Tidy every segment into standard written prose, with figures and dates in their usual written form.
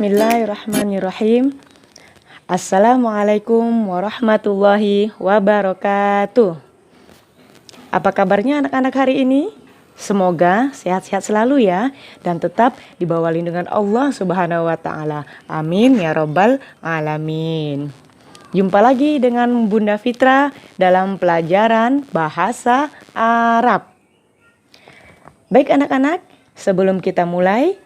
Bismillahirrahmanirrahim. Assalamualaikum warahmatullahi wabarakatuh. Apa kabarnya anak-anak hari ini? Semoga sehat-sehat selalu ya, dan tetap di bawah lindungan Allah Subhanahu wa Ta'ala. Amin ya Rabbal Alamin. Jumpa lagi dengan Bunda Fitra dalam pelajaran bahasa Arab. Baik anak-anak, sebelum kita mulai,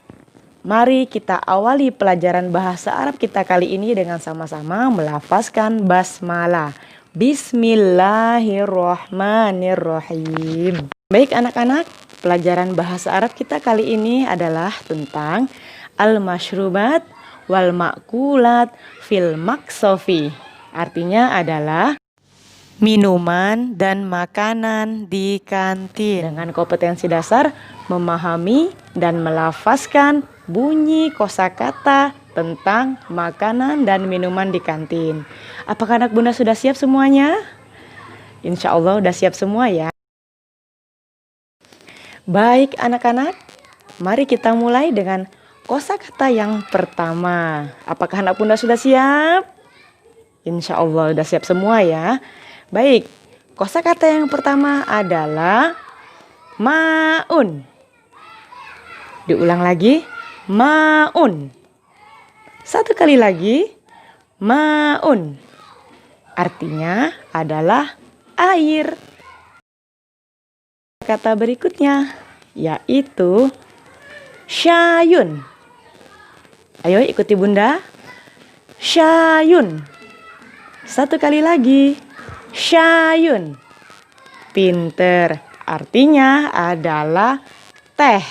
mari kita awali pelajaran bahasa Arab kita kali ini dengan sama-sama melafazkan basmalah. Bismillahirrahmanirrahim. Baik anak-anak, pelajaran bahasa Arab kita kali ini adalah tentang al-mashrubat wal ma'kulat fil maksofi. Artinya adalah minuman dan makanan di kantin. Dengan kompetensi dasar memahami dan melafazkan bunyi kosakata tentang makanan dan minuman di kantin. Apakah anak bunda sudah siap semuanya? Insya Allah sudah siap semua ya. Baik anak-anak, mari kita mulai dengan kosakata yang pertama. Apakah anak bunda sudah siap? Insya Allah sudah siap semua ya. Baik, kosakata yang pertama adalah ma'un. Diulang lagi, ma'un. Satu kali lagi, ma'un. Artinya adalah air. Kata berikutnya yaitu syayun. Ayo ikuti bunda. Syayun. Satu kali lagi. Syayun. Pinter. Artinya adalah teh.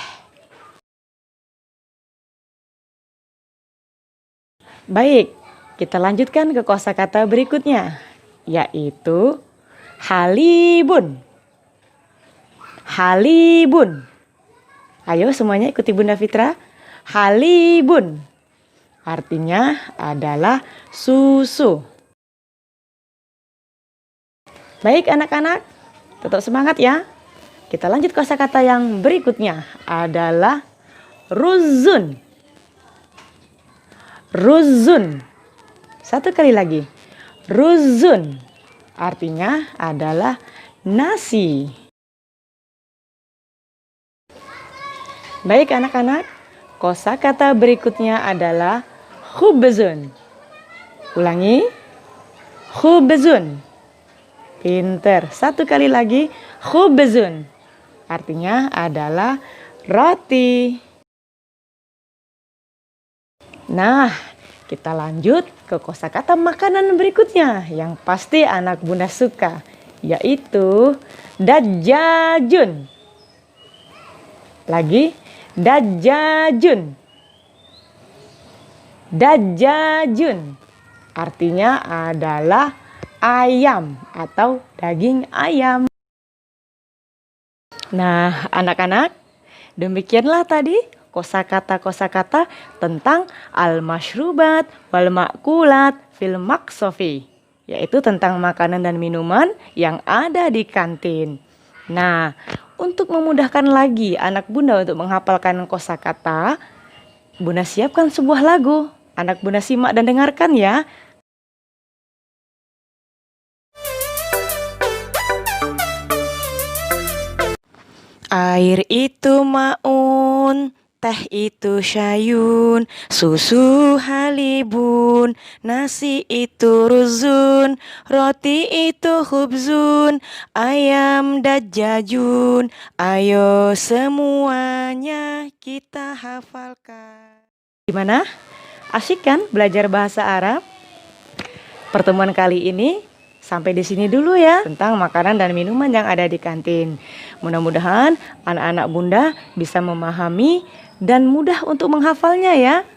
Baik, kita lanjutkan ke kosakata berikutnya, yaitu halibun. Halibun. Ayo semuanya ikuti Bunda Fitra. Halibun. Artinya adalah susu. Baik anak-anak, tetap semangat ya. Kita lanjut kosakata yang berikutnya adalah ruzun. Ruzun. Satu kali lagi. Ruzun. Artinya adalah nasi. Baik anak-anak, kosakata berikutnya adalah khubzun. Ulangi. Khubzun. Pinter. Satu kali lagi. Khubzun. Artinya adalah roti. Nah, kita lanjut ke kosakata makanan berikutnya yang pasti anak bunda suka, yaitu dajjajun. Lagi, dajjajun. Dajjajun. Artinya adalah ayam atau daging ayam. Nah, anak-anak, demikianlah tadi kosakata-kosakata tentang al-mashrubat wal ma'kulat fil maksofi, yaitu tentang makanan dan minuman yang ada di kantin. Nah, untuk memudahkan lagi anak bunda untuk menghafalkan kosakata, bunda siapkan sebuah lagu. Anak bunda simak dan dengarkan ya. Air itu ma'un, teh itu syayun, susu halibun, nasi itu ruzun, roti itu khubzun, ayam dajjajun. Ayo semuanya kita hafalkan. Gimana? Asyik kan belajar bahasa Arab? Pertemuan kali ini sampai di sini dulu ya tentang makanan dan minuman yang ada di kantin. Mudah-mudahan anak-anak bunda bisa memahami dan mudah untuk menghafalnya ya.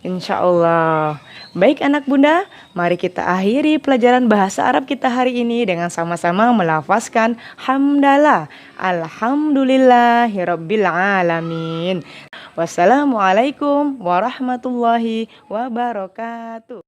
Insya Allah. Baik anak bunda, mari kita akhiri pelajaran bahasa Arab kita hari ini dengan sama-sama melafazkan hamdalah. Alhamdulillahirabbil alamin. Wassalamualaikum warahmatullahi wabarakatuh.